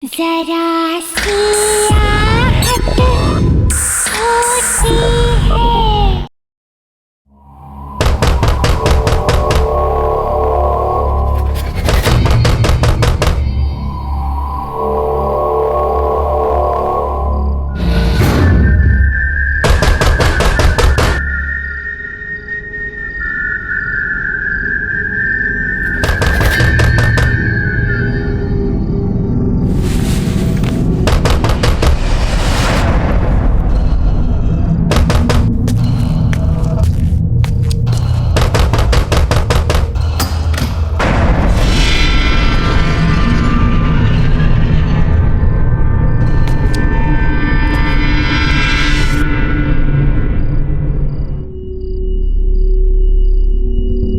जरा सी आहट होती है।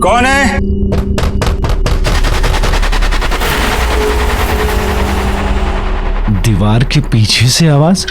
कौन है? दीवार के पीछे से आवाज।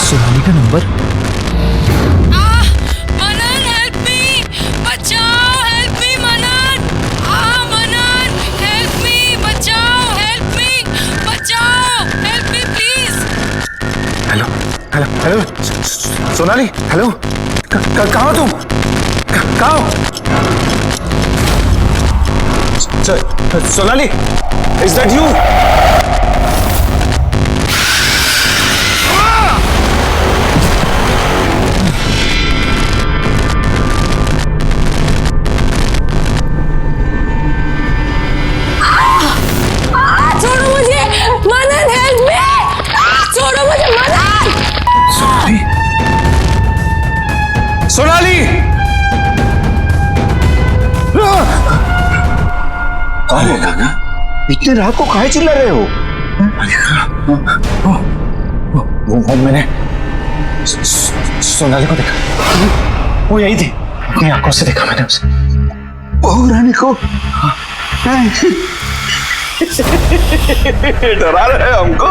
सोनाली का नंबर। मनन हेल्प मी, बचाओ, हेल्प मी मनन। मनन हेल्प मी, बचाओ, हेल्प मी, बचाओ, help me please. Hello hello hello Sonali, hello कहाँ हो तुम? कहाँ हो? Sonali, is that you? छोड़ो मुझे, मनन हेल्प मी, छोड़ो मुझे मनन। सोनाली, सोनाली, अरे नाना, इतने रात को काहे चिल्ला रहे हो? वो मैंने सोनाली को देखा, वो यही थी, अपनी आंखों से देखा मैंने उसे। बहू रानी को डरा रहे हमको।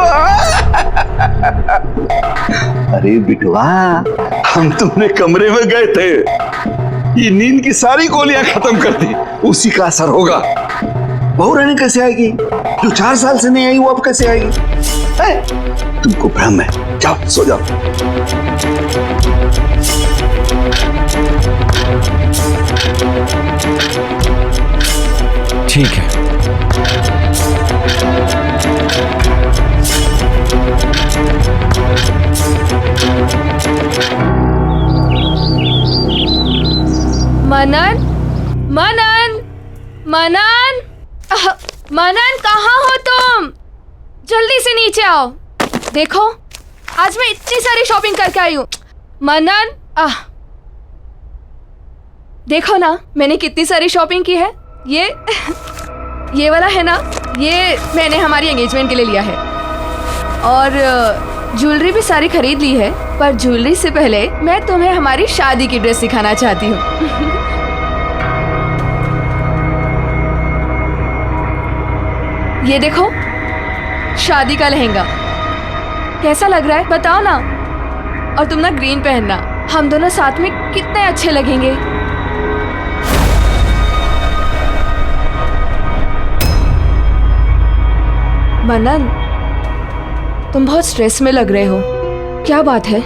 अरे बिटवा, हम तुम्हारे कमरे में गए थे, ये नींद की सारी गोलियां खत्म कर दी, उसी का असर होगा। बहू रानी कैसे आएगी? जो 4 साल से नहीं आई वो अब कैसे आएगी? तुमको भ्रम है, जाओ सो जाओ। ठीक है। मनन, मनन, मनन, मनन कहाँ हो तुम? जल्दी से नीचे आओ। देखो, आज मैं इतनी सारी शॉपिंग करके आई हूँ। मनन, देखो ना, मैंने कितनी सारी शॉपिंग की है। ये वाला है ना, ये मैंने हमारी एंगेजमेंट के लिए लिया है। और ज्वेलरी भी सारी खरीद ली है, पर ज्वेलरी से पहले मैं तुम्हें हमारी शादी की ड्रेस दिखाना चाहती हूँ। ये देखो, शादी का लहंगा कैसा लग रहा है बताओ ना। और तुम ना ग्रीन पहनना, हम दोनों साथ में कितने अच्छे लगेंगे। मनन, तुम बहुत स्ट्रेस में लग रहे हो, क्या बात है?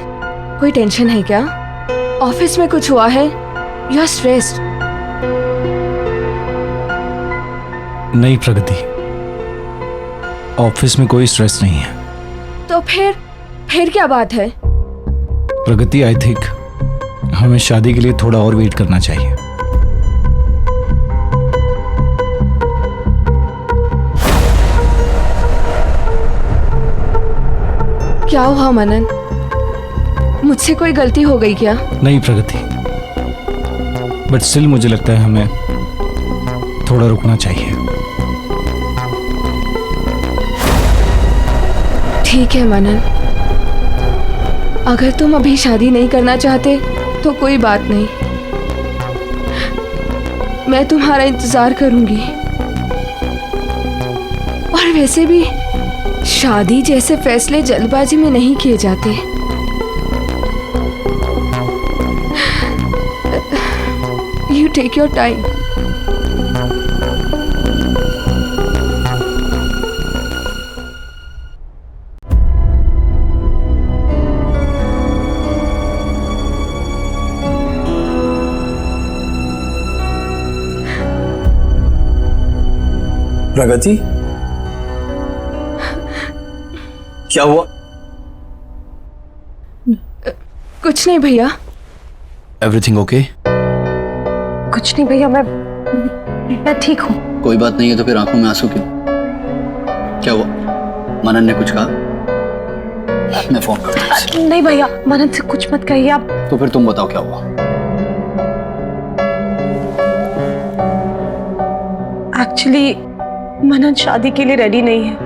कोई टेंशन है क्या? ऑफिस में कुछ हुआ है? You are stressed? नहीं प्रगति, ऑफिस में कोई स्ट्रेस नहीं है। तो फिर क्या बात है? प्रगति, आई थिंक हमें शादी के लिए थोड़ा और वेट करना चाहिए। क्या हुआ मनन? मुझसे कोई गलती हो गई क्या? नहीं प्रगति, बट स्टिल मुझे लगता है हमें थोड़ा रुकना चाहिए। ठीक है मनन, अगर तुम अभी शादी नहीं करना चाहते तो कोई बात नहीं, मैं तुम्हारा इंतजार करूंगी। और वैसे भी शादी जैसे फैसले जल्दबाजी में नहीं किए जाते। You take your time. Pragati, क्या हुआ? कुछ नहीं भैया। Everything okay? कुछ नहीं भैया, मैं ठीक हूँ। कोई बात नहीं है तो फिर आंखों में आंसू क्यों? क्या हुआ? मनन ने कुछ कहा? मैं फोन करता हूँ उसे। नहीं भैया, मनन से कुछ मत कहिए आप। तो फिर तुम बताओ क्या हुआ? एक्चुअली मनन शादी के लिए रेडी नहीं है।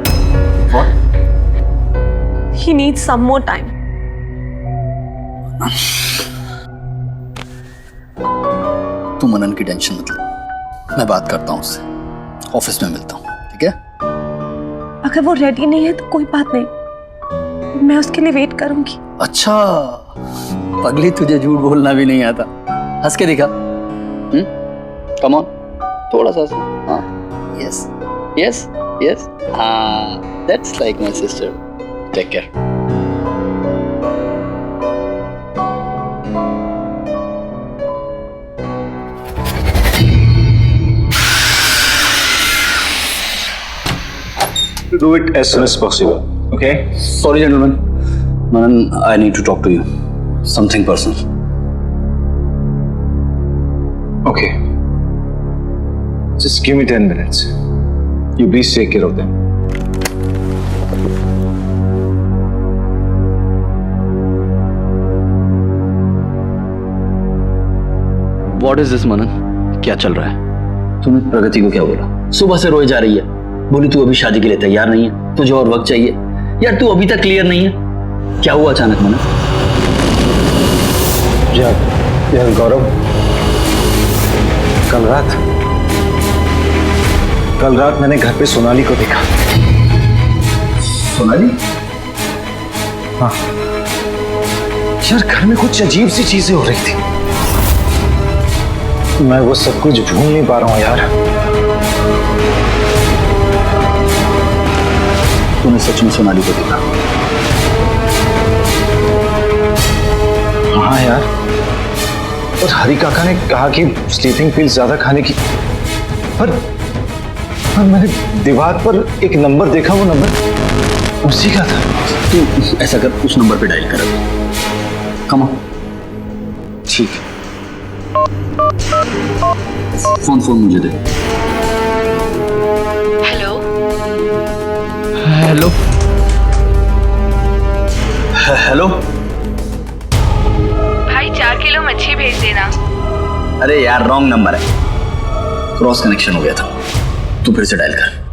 What? He needs some more time. तू मनन की टेंशन मत ले, मैं बात करता हूँ उससे, ऑफिस में मिलता हूँ, ठीक है? अगर वो रेडी नहीं है तो कोई बात नहीं, मैं उसके लिए वेट करूंगी। अच्छा, पगली तुझे झूठ बोलना भी नहीं आता। हंस के दिखा। कम ऑन, थोड़ा सा। हाँ, यस यस यस, हाँ, that's like my sister. Take care. To do it as soon as possible, okay? Sorry, gentlemen. Manan, I need to talk to you. Something personal. Okay. Just give me 10 minutes. You please take care of them. What is this, Manan? क्या चल रहा है? तूने प्रगति को क्या बोला? सुबह से रोए जा रही है, बोली तू अभी शादी के लिए तैयार नहीं है, तुझे और वक्त चाहिए। यार तू अभी तक क्लियर नहीं है, क्या हुआ अचानक मनन? यार गौरव, कल रात मैंने घर पे सोनाली को देखा। सोनाली? हाँ यार, घर में कुछ अजीब सी चीजें हो रही थी, मैं वो सब कुछ भूल नहीं पा रहा हूँ यार। तूने सच में सोनाली को देखा? हाँ यार, और हरी काका ने कहा कि स्लीपिंग पिल ज्यादा खाने की, पर मैंने दीवार पर एक नंबर देखा, वो नंबर उसी का था। तू ऐसा कर, उस नंबर पे डायल कर। Come on. ठीक। फोन मुझे दे। हेलो हेलो हेलो भाई, 4 किलो मच्छी भेज देना। अरे यार, रॉन्ग नंबर है, क्रॉस कनेक्शन हो गया था। तू फिर से डायल कर।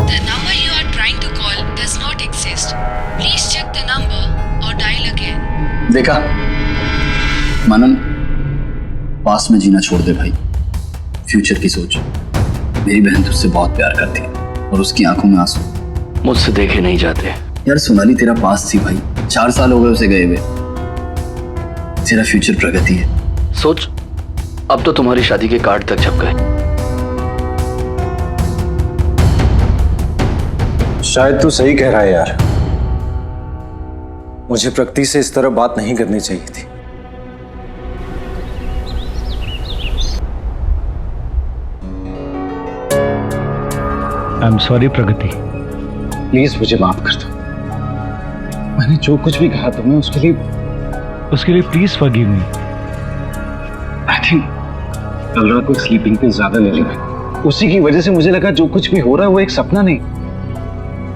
The number you are trying to call does not exist. Please check the number or dial again. देखा मनन, पास में जीना छोड़ दे भाई, फ्यूचर की सोच। मेरी बहन तुझसे बहुत प्यार करती है और उसकी आंखों में आंसू मुझसे देखे नहीं जाते। यार सोनाली तेरा पास थी भाई, 4 साल हो गए उसे गए हुए। तेरा फ्यूचर प्रगति है। सोच, अब तो तुम्हारी शादी के कार्ड तक छप गए। शायद तू सही कह रहा है यार, मुझे प्रकृति से इस तरह बात नहीं करनी चाहिए थी। I am sorry Pragati. Please मुझे माफ कर दो। मैंने जो कुछ भी कहा तुम्हें उसके लिए please forgive me. I think कल रात को स्लीपिंग पे ज्यादा ले लिया, उसी की वजह से मुझे लगा जो कुछ भी हो रहा है वो एक सपना नहीं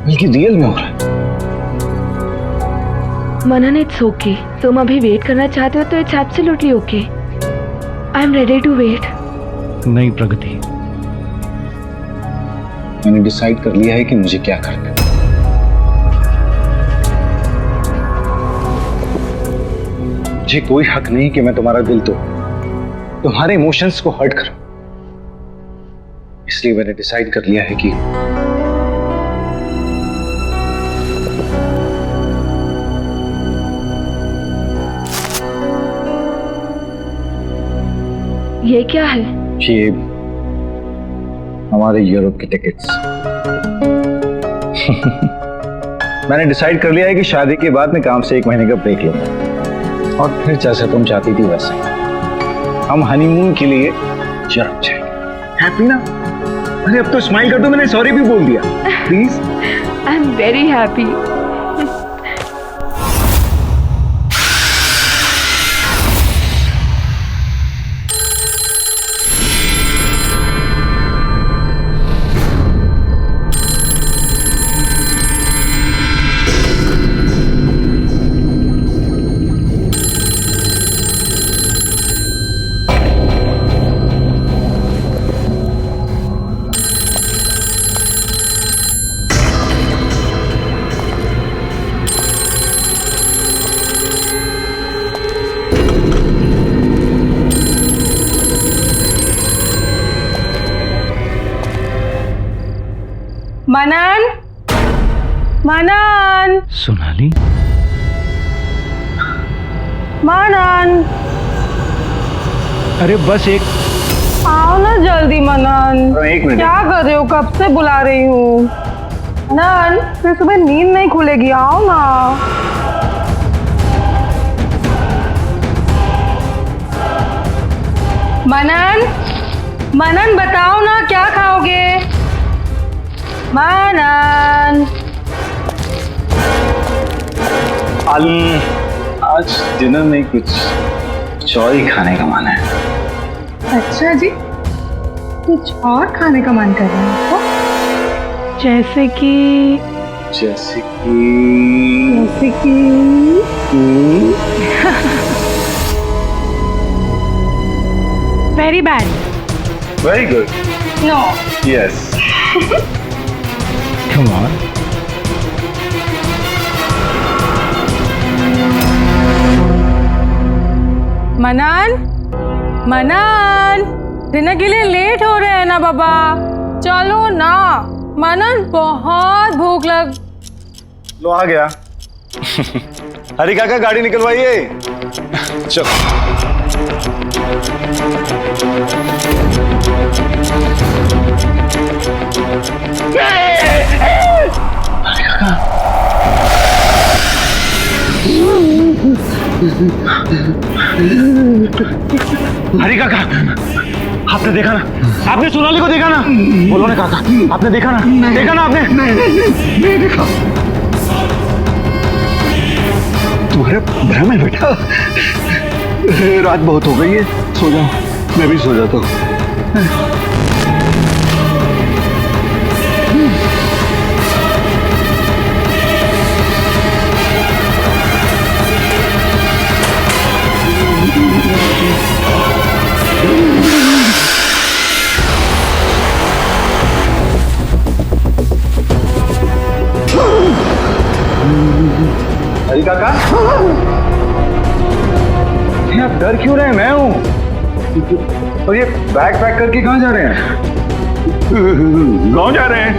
बल्कि रियल में हो रहा है। Manan, it's okay. तुम अभी वेट करना चाहते हो तो it's absolutely okay. I am ready to wait. नहीं प्रगति, मैंने डिसाइड कर लिया है कि मुझे क्या करना है। मुझे कोई हक नहीं कि मैं तुम्हारा दिल तुम्हारे इमोशंस को हर्ट करूं। इसलिए मैंने डिसाइड कर लिया है कि ये क्या है? ये हमारे यूरोप की टिकट्स। मैंने डिसाइड कर लिया है कि शादी के बाद मैं काम से 1 महीने का ब्रेक लूंगा और फिर जैसे तुम चाहती थी वैसे हम हनीमून के लिए यूरोप जाएंगे। हैप्पी ना? अरे अब तो स्माइल कर दो, मैंने सॉरी भी बोल दिया। Please. I am very happy. Manan, Manan, Sonali, Manan, अरे बस एक आओ ना जल्दी मनन। 1 मिनट। क्या कर रहे हो? कब से बुला रही हूँ। मनन, फिर सुबह नींद नहीं खुलेगी, आओ ना। मनन, मनन बताओ ना क्या खाओगे? मनन, आज डिनर में कुछ और ही खाने का मन है। अच्छा जी, कुछ और खाने का मन कर रहा है आपको? जैसे कि very bad. Very good. No. Yes. come on. Manan, Manan, dinner के लिए लेट हो रहे हैं ना बाबा, चलो ना। मनन, बहुत भूख लग। लो आ गया। हरी काका गाड़ी निकलवाइए। चलो। हरी काका, आपने देखा ना? आपने सोनाली को देखा ना? बोलो ना काका, आपने देखा ना? देखा ना आपने? नहीं देखा। तुम्हारे भ्रम है बेटा। रात बहुत हो गई है, सो जाओ। मैं भी सो जाता हूँ। हरी काका, आप डर क्यों रहे हैं? मैं हूं। और ये बैग पैक करके कहाँ जा रहे हैं? गाँव जा रहे हैं।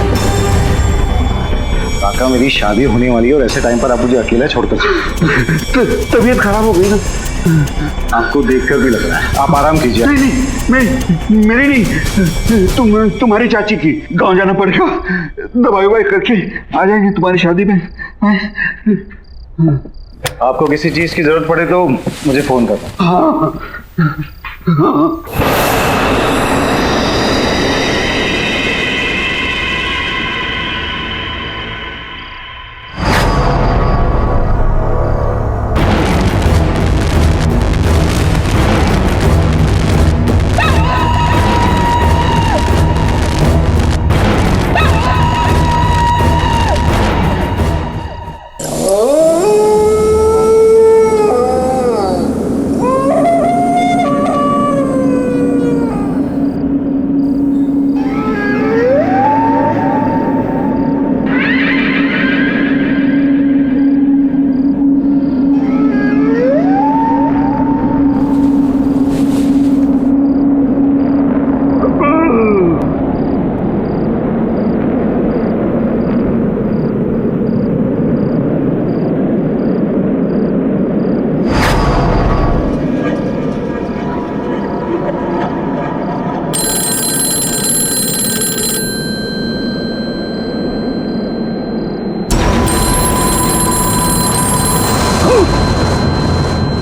काका, मेरी शादी होने वाली है और ऐसे टाइम पर आप मुझे अकेला छोड़कर तबीयत खराब हो गई ना। आपको देखकर भी लग रहा है, आप आराम कीजिए। नहीं मेरी नहीं, तुम्हारी चाची की। गांव जाना पड़ेगा, दवाई ववाई करके आ जाएंगे तुम्हारी शादी में। आपको किसी चीज की जरूरत पड़े तो मुझे फोन करना। हाँ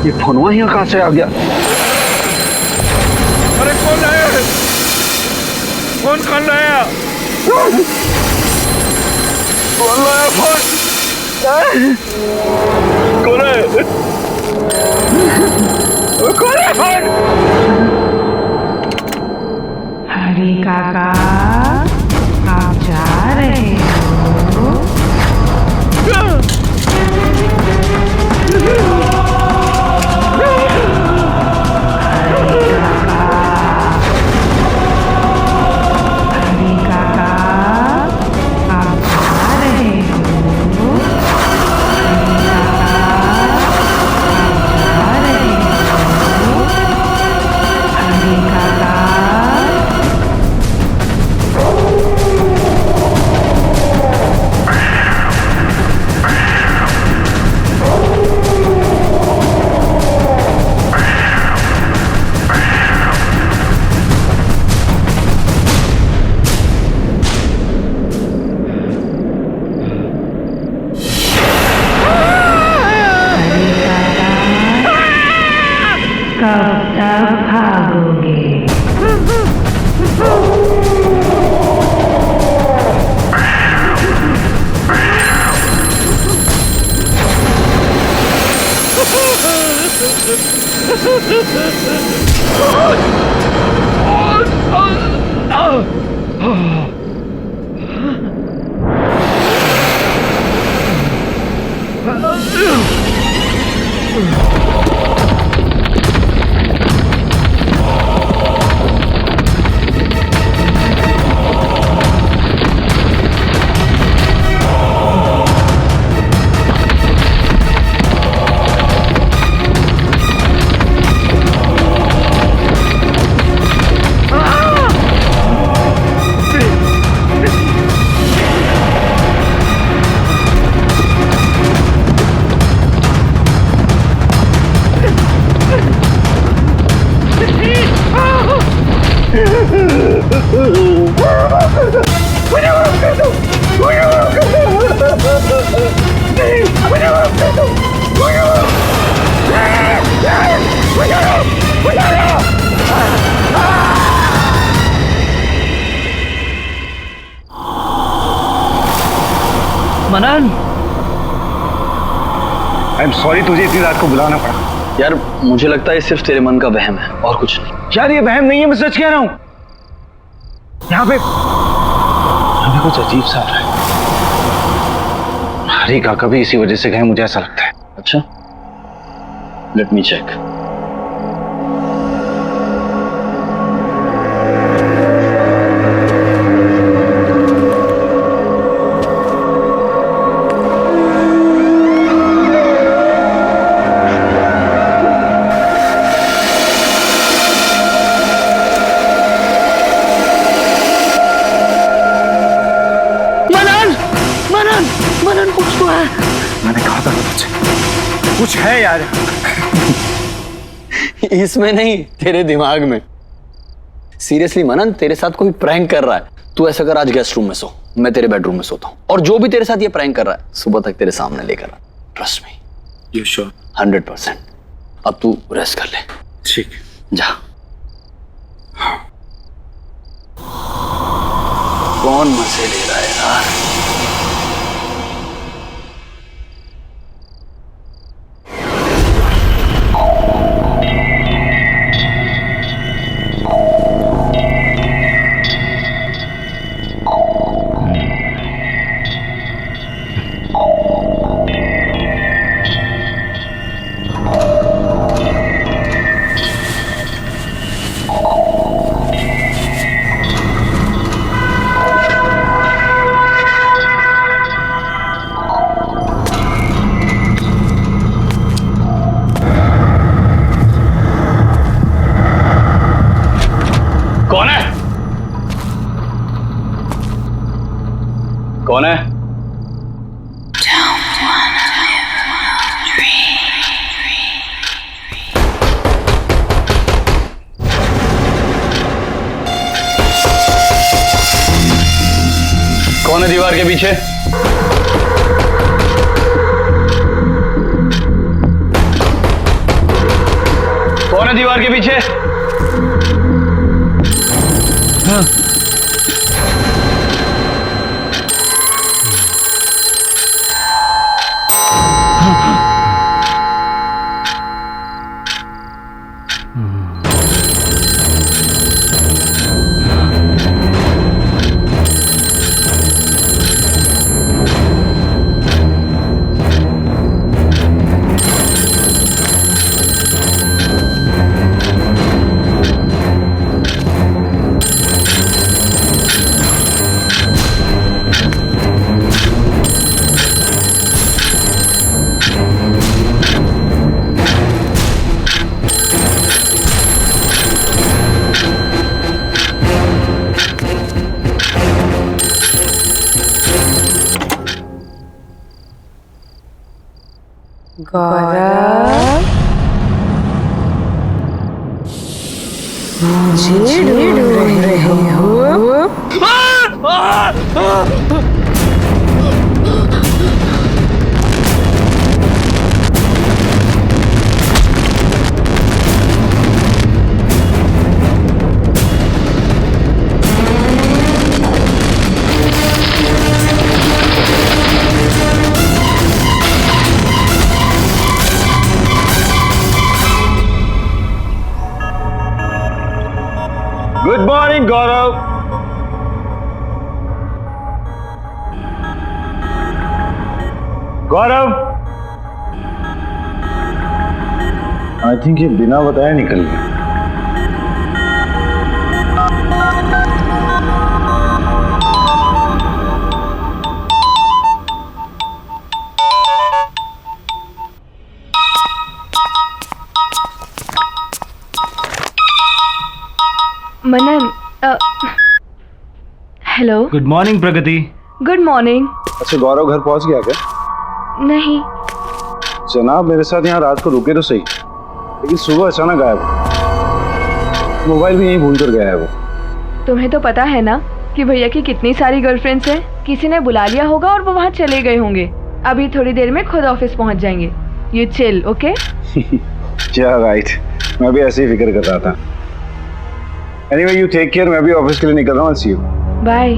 ये फोनवा यहाँ कहाँ से आ गया? अरे कौन आया? कौन लाया? कौन लाया फोन? कौन है? कौन है फोन? हरी काका, आप जा रहे हो? कब तक भागोगे? मनन, आई एम सॉरी तुझे इतनी रात को बुलाना पड़ा। यार मुझे लगता है सिर्फ तेरे मन का वहम है और कुछ नहीं। यार ये वहम नहीं है, मैं सच कह रहा हूँ। यहाँ पे कुछ अजीब सा हो रहा है। हरी काका भी इसी वजह से गए, मुझे ऐसा लगता है। अच्छा, लेट मी चेक। मैंने कहा था तुझसे कुछ है यार। इसमें नहीं, तेरे दिमाग में। सीरियसली मनन, तेरे साथ कोई प्रैंक कर रहा है। तू ऐसा कर, आज गेस्ट रूम में सो, मैं तेरे बेडरूम में सोता हूँ, और जो भी तेरे साथ ये प्रैंक कर रहा है सुबह तक तेरे सामने लेकर आ। Trust me. You sure? 100%। अब तू रेस्ट कर ले। ठीक, जा। कौन मजे ले रहा है यार? कौन है? कौन है? कौन है दीवार के पीछे? कौन है दीवार के पीछे? गौरव, मुझे ढूंढ रहे हो? Good morning Gaurav. Gaurav, I think ये बिना बताए निकल गया। Manan, hello. Good morning Pragati. Good morning. अच्छा गौरव घर पहुंच गया क्या? नहीं। जनाब मेरे साथ यहाँ रात को रुके तो सही, लेकिन सुबह अचानक गायब। मोबाइल भी यहीं भूल कर गया है वो। तुम्हें तो पता है ना कि भैया की कितनी सारी गर्लफ्रेंड्स हैं। किसी ने बुला लिया होगा और वो वहाँ चले गए होंगे। अभी थोड़ी देर में खुद ऑफिस पहुँच जाएंगे। You chill, okay? क्या राइट, मैं भी ऐसे ही फिक्र कर रहा था। एनीवे यू टेक केयर, मैं भी ऑफिस के लिए निकल रहा हूँ। See you. Bye.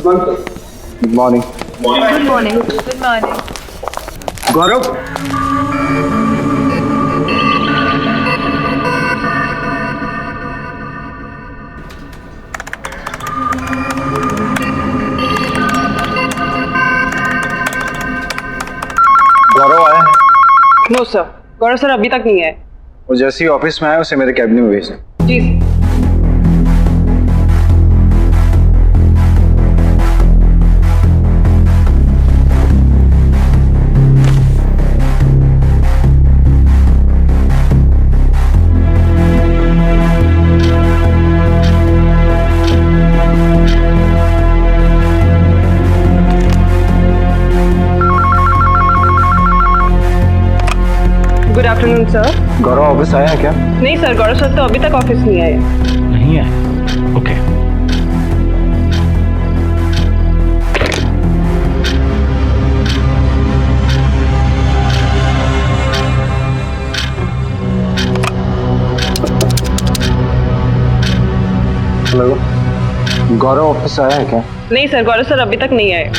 Good morning. Good morning. Good morning. Gaurav, Gaurav आया? नो सर, गौरव सर अभी तक नहीं है। वो जैसे ही ऑफिस में आया उसे मेरे कैबिन में भेजना। जी। Afternoon sir. गौरव ऑफिस आया है क्या? नहीं सर, गौरव सर तो अभी तक ऑफिस नहीं आए। नहीं है? ओके। हेलो, गौरव ऑफिस आया है क्या? नहीं सर, गौरव सर अभी तक नहीं आए।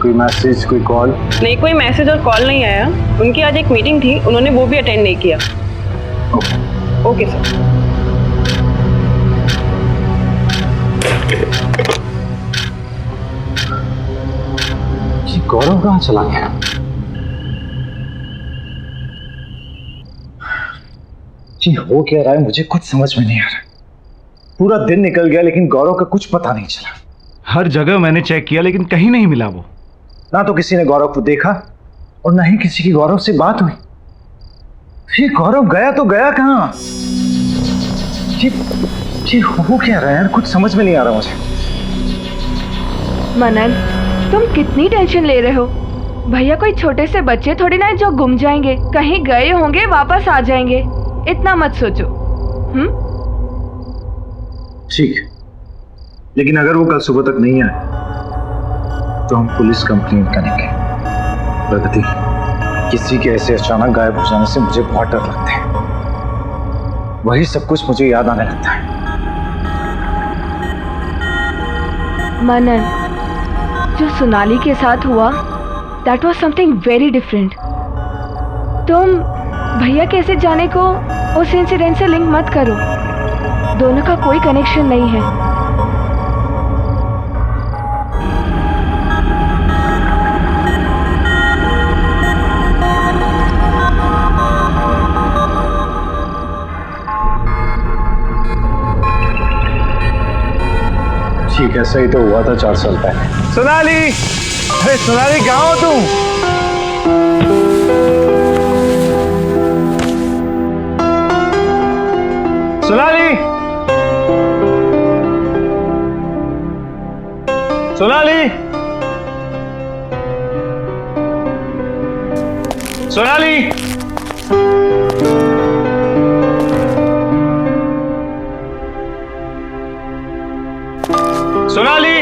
कोई मैसेज, कोई कॉल? नहीं, कोई मैसेज और कॉल नहीं आया। उनकी आज एक मीटिंग थी, उन्होंने वो भी अटेंड नहीं किया। Okay sir. ये गौरव कहाँ चला गया? जी हो क्या रहा है मुझे कुछ समझ में नहीं आ रहा। पूरा दिन निकल गया लेकिन गौरव का कुछ पता नहीं चला। हर जगह मैंने चेक किया लेकिन कहीं नहीं मिला वो। ना तो किसी ने गौरव को देखा और ना ही किसी की गौरव से बात हुई। ये गौरव गया तो गया कहाँ? ये हो क्या रहा है यार, कुछ समझ में नहीं आ रहा मुझे। मनन, तुम कितनी टेंशन ले रहे हो? भैया कोई छोटे से बच्चे थोड़ी ना जो गुम जाएंगे, कहीं गए होंगे वापस आ जाएंगे। इतना मत सोचो। ठीक, लेकिन अगर वो कल सुबह तक नहीं आए तो हम पुलिस कंप्लेंट करेंगे। प्रगति, किसी के ऐसे अचानक गायब हो जाने से मुझे बहुत डर लगता है। वही सब कुछ मुझे याद आने लगता है। मनन, जो सोनाली के साथ हुआ, that was something very different. तुम भैया कैसे जाने को उस इंसिडेंट से लिंक मत करो। दोनों का कोई कनेक्शन नहीं है। ठीक है, सही तो हुआ था 4 साल पहले। सोनाली, अरे सोनाली कहाँ हो तुम? सोनाली, सोनाली, सोनाली, सोनाली,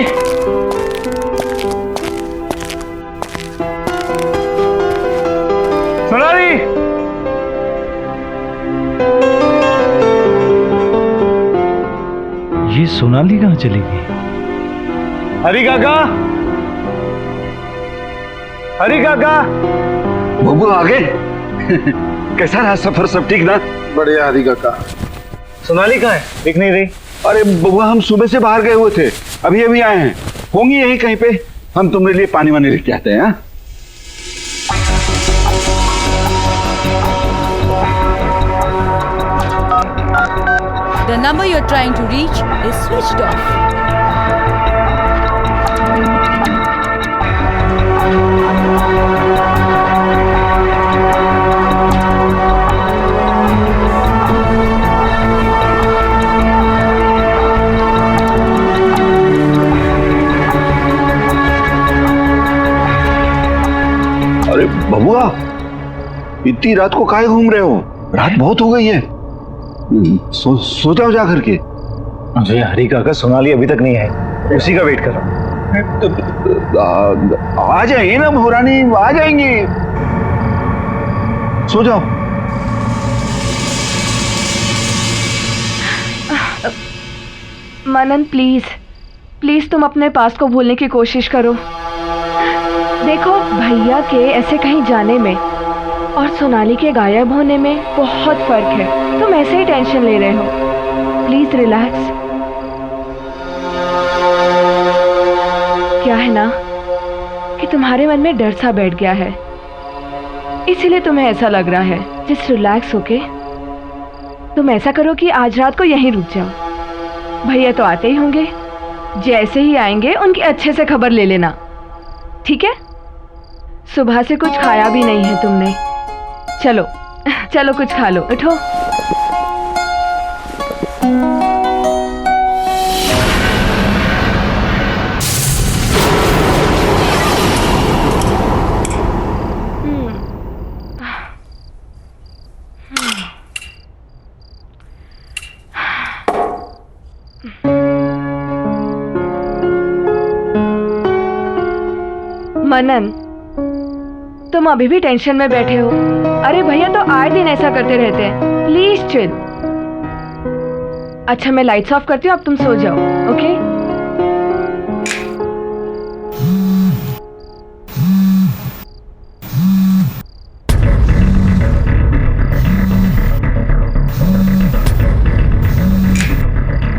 सोनाली, ये सोनाली कहाँ चली गई? हरी काका, हरी काका। बबू आ गए। कैसा रहा सफर, सब ठीक ना? बढ़िया हरी काका। सोनाली कहाँ है? दिख नहीं रही। अरे बबुआ, हम सुबह से बाहर गए हुए थे, अभी अभी आए हैं। होंगी यहीं कहीं पे। हम तुम्हारे लिए पानी वानी लेके आते हैं। The number you're trying to reach is switched off. अरे बबुआ, इतनी रात को काहे घूम रहे हो? रात बहुत हो गई है। सो जाओ जा करके। अरे हरी काका, सोनाली अभी तक नहीं आई, उसी का वेट कर रहा हूँ। आ जाएंगे ना भोरानी, आ जाएंगे। सो जाओ। मनन प्लीज, प्लीज तुम अपने पास को भूलने की कोशिश करो। देखो, भैया के ऐसे कहीं जाने में और सोनाली के गायब होने में बहुत फर्क है। तुम ऐसे ही टेंशन ले रहे हो। Please relax. क्या है ना कि तुम्हारे मन में डर सा बैठ गया है, इसीलिए तुम्हें ऐसा लग रहा है। जस्ट रिलैक्स होके तुम ऐसा करो कि आज रात को यहीं रुक जाओ। भैया तो आते ही होंगे, जैसे ही आएंगे उनकी अच्छे से खबर ले लेना, ठीक है? सुबह से कुछ खाया भी नहीं है तुमने। चलो चलो कुछ खा लो, उठो। मनन, तुम अभी भी टेंशन में बैठे हो? अरे भैया तो आए दिन ऐसा करते रहते हैं। Please chill. अच्छा मैं लाइट्स ऑफ करती हूँ, अब तुम सो जाओ। ओके?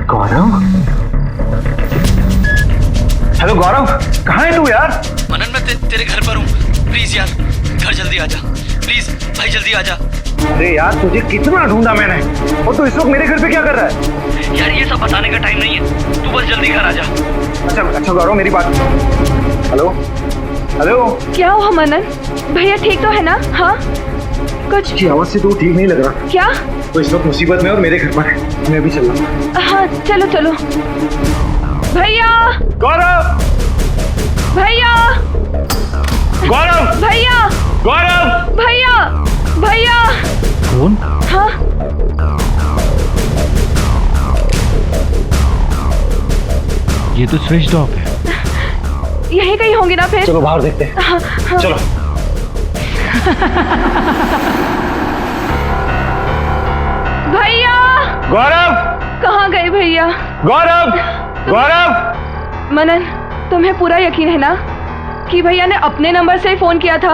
गौरव, हेलो गौरव, कहाँ है तू यार? मनन मैं तेरे घर पर हूँ। प्लीज यार घर जल्दी आ जा। प्लीज भाई जल्दी आ जा। अरे यार तुझे कितना ढूंढा मैंने, और तू इस वक्त मेरे घर पे क्या कर रहा है? यार ये सब बताने का टाइम नहीं है, तू बस जल्दी घर आ जा। अच्छा गौरव मेरी बात। हेलो हेलो, क्या हुआ मनन? भैया ठीक तो है ना? हाँ कुछ की आवाज से तो ठीक नहीं लग रहा। क्या? तो इस वक्त मुसीबत में और मेरे घर पर है, मैं भी चल रहा हूँ। हाँ चलो चलो। भैया गौरव, भैया गौरव, भैया गौरव, भैया भैया। कौन? हाँ ये तो स्विच ऑफ है। यही कहीं होंगे ना फिर। चलो बाहर देखते हैं। हाँ, हाँ। चलो। भैया गौरव, कहाँ गए भैया? गौरव, गौरव। मनन तुम्हें पूरा यकीन है ना कि भैया ने अपने नंबर से ही फोन किया था?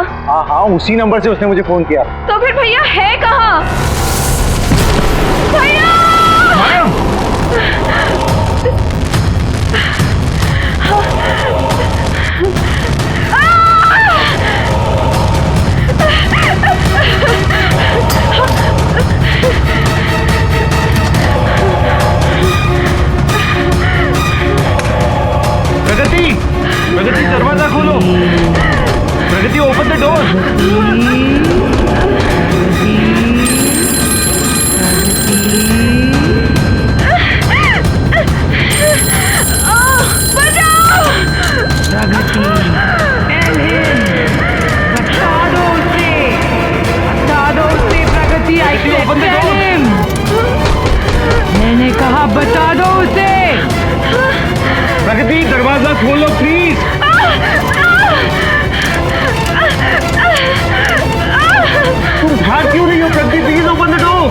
हाँ उसी नंबर से उसने मुझे फोन किया। तो फिर भैया है कहाँ? भैया प्रगति, प्रगति दरवाजा खोलो। प्रगति ओपन द डोर। मैंने कहा बता दो उसे। प्रगति दरवाजा खोलो प्लीज। तुम भाग क्यों नहीं हो Pragati? Please open the door.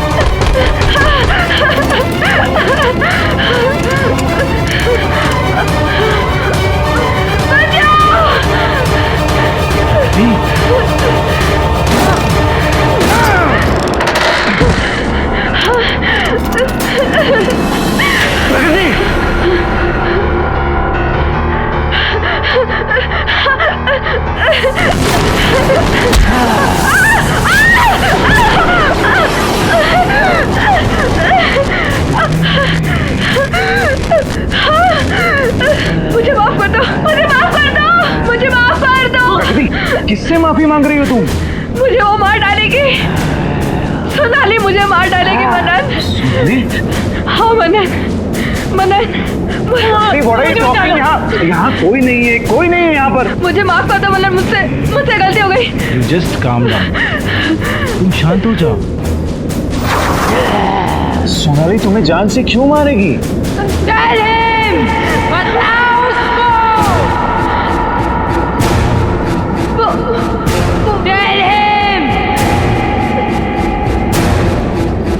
मुझे माफ कर दो, मुझे माफ कर दो, मुझे माफ कर दो। प्रगति किससे माफी मांग रही हो तुम? मुझे वो मार डालेगी, सोनाली मुझे मार डालेगी। मनन, हाँ मनन, मनन यहाँ कोई नहीं है, कोई नहीं है यहाँ पर। मुझे माफ कर दो मनन, मुझसे गलती हो गई। You just calm down. तुम शांत हो जाओ। सोनाली तुम्हें जान से क्यों मारेगी? Tell him! बताओ उसको! Tell him!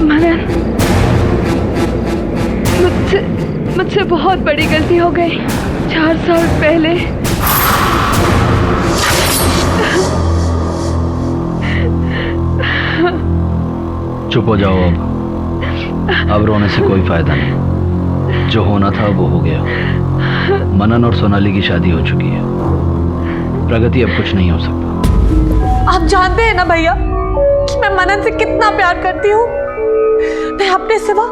मनन, मुझसे बहुत बड़ी गलती हो गई। 4 साल पहले चुप हो जाओ अब रोने से कोई फायदा नहीं। जो होना था वो हो गया। मनन और सोनाली की शादी हो चुकी है। प्रगति अब कुछ नहीं हो सकता। आप जानते हैं ना भैया कि मैं मनन से कितना प्यार करती हूँ। मैं अपने सिवा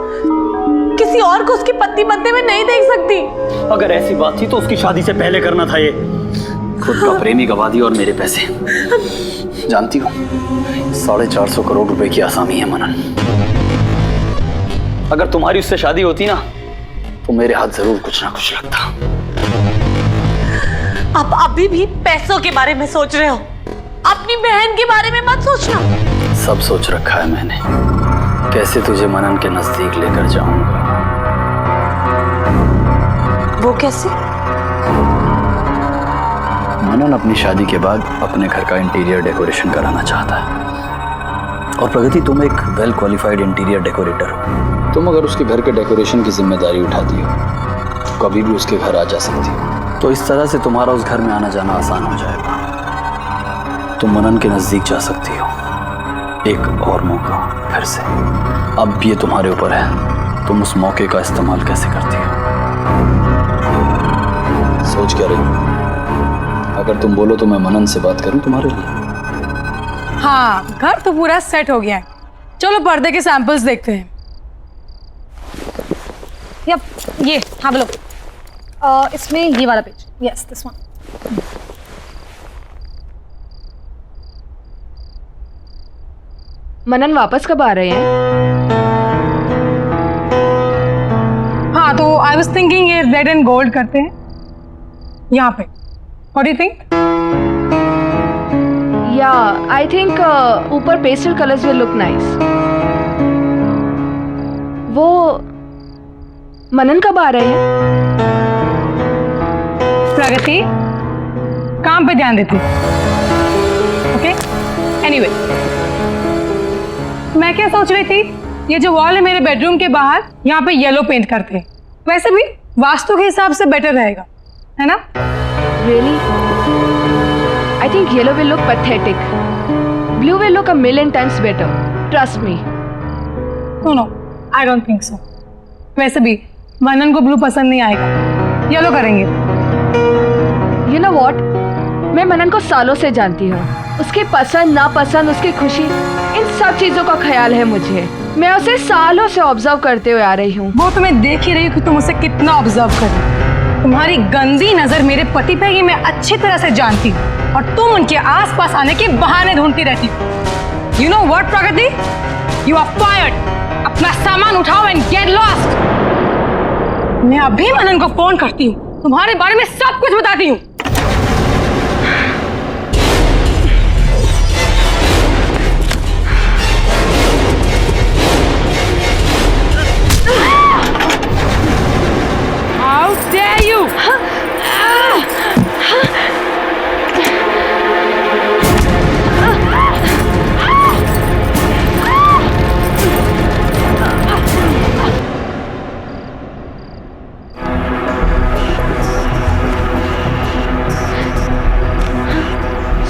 किसी और को उसकी पत्नी बनते में नहीं देख सकती। अगर ऐसी बात थी तो उसकी शादी से पहले करना था। ये खुद का प्रेमी गवा दिया और मेरे पैसे। जानती हो 450 करोड़ रुपए की आसामी है मनन। अगर तुम्हारी उससे शादी होती ना तो मेरे हाथ जरूर कुछ ना कुछ लगता। आप अभी भी पैसों के बारे में सोच रहे हो, अपनी बहन के बारे में मत सोचना। सब सोच रखा है मैंने, कैसे तुझे मनन के नजदीक लेकर जाऊंगा। वो कैसे? मनन अपनी शादी के बाद अपने घर का इंटीरियर डेकोरेशन कराना चाहता है। और प्रगति, तुम एक वेल क्वालिफाइड इंटीरियर डेकोरेटर हो। तुम अगर उसके घर के डेकोरेशन की जिम्मेदारी उठाती हो, कभी भी उसके घर आ जा सकती हो। तो इस तरह से तुम्हारा उस घर में आना जाना आसान हो जाएगा। तुम मनन के नजदीक जा सकती हो। एक और मौका फिर से। अब ये तुम्हारे ऊपर है, तुम उस मौके का इस्तेमाल कैसे करती हो। सोच क्या रही हो? अगर तुम बोलो तो मैं मनन से बात करूं तुम्हारे लिए। हाँ, घर तो पूरा सेट हो गया है। चलो पर्दे के सैंपल्स देखते हैं। यप, ये have a look. इसमें ये वाला पेज, यस दिस वन। मनन वापस कब आ रहे हैं? हाँ, तो आई वाज थिंकिंग ये रेड एंड गोल्ड करते हैं यहाँ पे। What do you think? या आई थिंक ऊपर pastel colours will look nice. वो मनन कब आ रहे हैं? प्रगति, काम पे ध्यान देती। ओके, एनीवे, मैं क्या सोच रही थी, ये जो वॉल है मेरे बेडरूम के बाहर, यहाँ पे येलो पेंट करते हैं। वैसे भी वास्तु के हिसाब से बेटर रहेगा, है ना? Really? I think yellow will look pathetic. Blue will look a million times better. Trust me. No, I don't think so. वैसे भी मनन को ब्लू पसंद नहीं आएगा, येलो करेंगे। You know what? मैं मनन को सालों से जानती हूँ। उसकी पसंद नापसंद, उसकी खुशी, इन सब चीजों का ख्याल है मुझे। मैं उसे सालों से ऑब्जर्व करते हुए आ रही हूँ। वो तो मैं देख ही रही हूँ कि तुम उसे कितना ऑब्जर्व कर रही हो। तुम्हारी गंदी नजर मेरे पति पे ये मैं अच्छी तरह से जानती हूँ, और तुम उनके आसपास आने के बहाने ढूंढती रहती हो। You know what, Pragati? You are fired. अपना सामान उठाओ and get lost. मैं अभी मनन को फोन करती हूँ, तुम्हारे बारे में सब कुछ बताती हूँ। How dare you?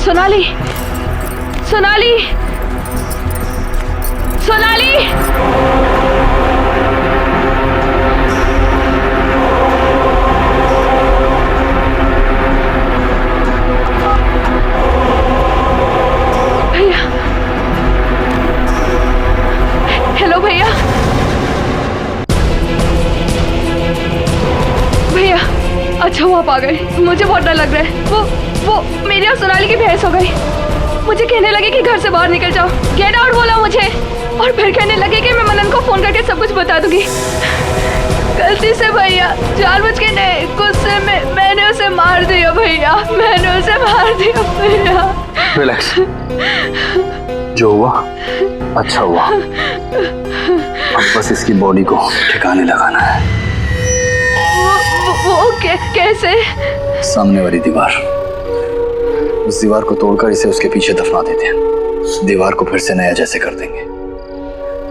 Sonali, Sonali, Sonali! भैया, हेलो भैया, भैया, अच्छा वो आप आ गए। मुझे बहुत डर लग रहा है। वो मेरी और सोनाली की बहस हो गई। मुझे कहने लगे कि घर से बाहर निकल जाओ, गेट आउट बोला मुझे, और फिर कहने लगे कि मैं मनन को फोन करके सब कुछ बता दूंगी। गलती से भैया, जानबूझ के नहीं, गुस्से में मैंने उसे मार दिया भैया, मैंने उसे मार दिया भैया। रिलैक्स, जो हुआ अच्छा हुआ। अब बस इसकी बॉडी को ठिकाने लगाना है। वो कैसे? सामने वाली दीवार, उस दीवार को तोड़कर इसे उसके पीछे दफना देते हैं। दीवार को फिर से नया जैसे कर देंगे।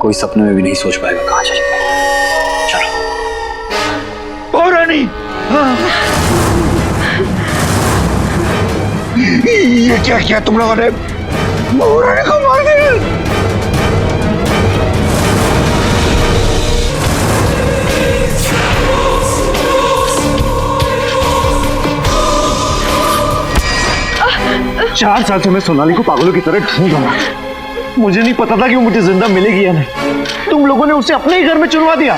कोई सपने में भी नहीं सोच पाएगा कहाँ चले गए। चलो। ओ रानी, ये क्या किया तुम लोगों ने? ओ रानी को मार दिया। 4 साल से मैं सोनाली को पागलों की तरह ढूंढ रहा हूं। मुझे नहीं पता था कि वो मुझे जिंदा मिलेगी या नहीं। तुम लोगों ने उसे अपने ही घर में चुनवा दिया।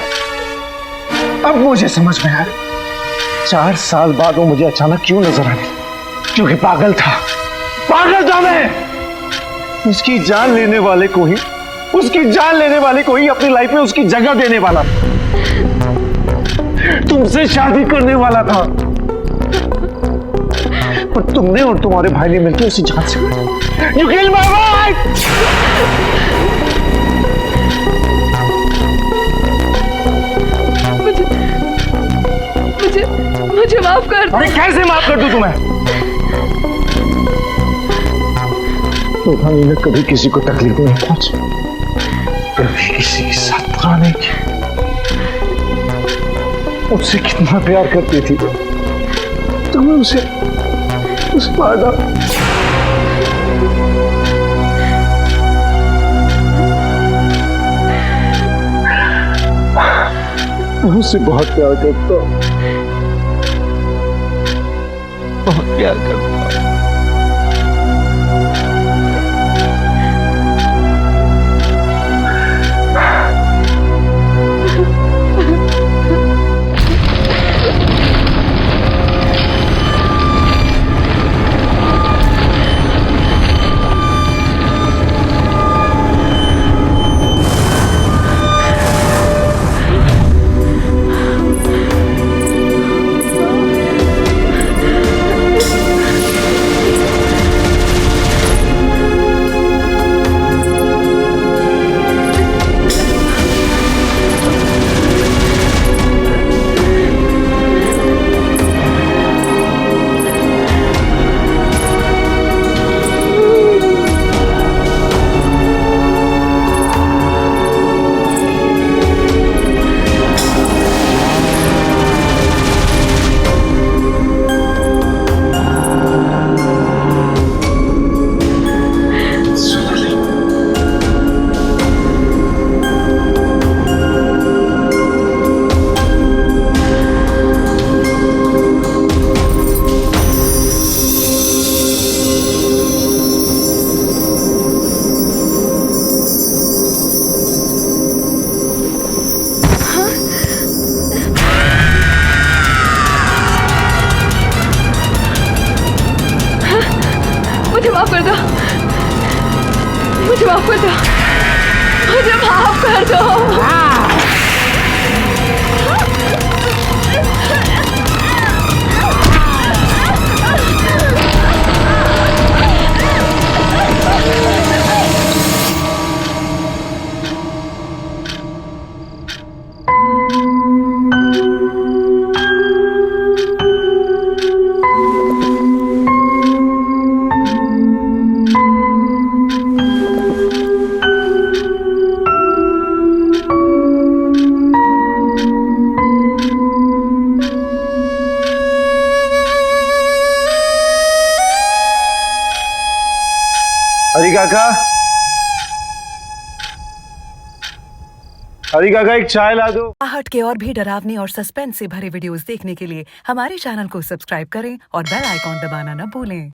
अब मुझे समझ में आया 4 साल बाद वो मुझे अचानक क्यों नजर आई। क्योंकि पागल था मैं। उसकी जान लेने वाले को ही अपनी लाइफ में उसकी जगह देने वाला था। तुमसे शादी करने वाला था, पर तुमने और तुम्हारे भाई ने मिलकर उसे जान से मारा। You killed my wife! मुझे माफ कर दो। अरे कैसे माफ कर दूं तुम्हें? तोबा मैंने कभी किसी को तकलीफ नहीं पहुंची, कभी किसी के साथ बुरा नहीं किया। उससे कितना प्यार करती थी तो मैं उसे मार डाला। मैं उससे बहुत प्यार करता हूं, बहुत प्यार करता हूं। मुझे माफ कर दो, मुझे माफ कर दो, मुझे माफ कर दो। हरी काका, हरी काका एक चाय ला दो। आहट के और भी डरावने और सस्पेंस से भरे वीडियोस देखने के लिए हमारे चैनल को सब्सक्राइब करें और बेल आइकॉन दबाना न भूलें।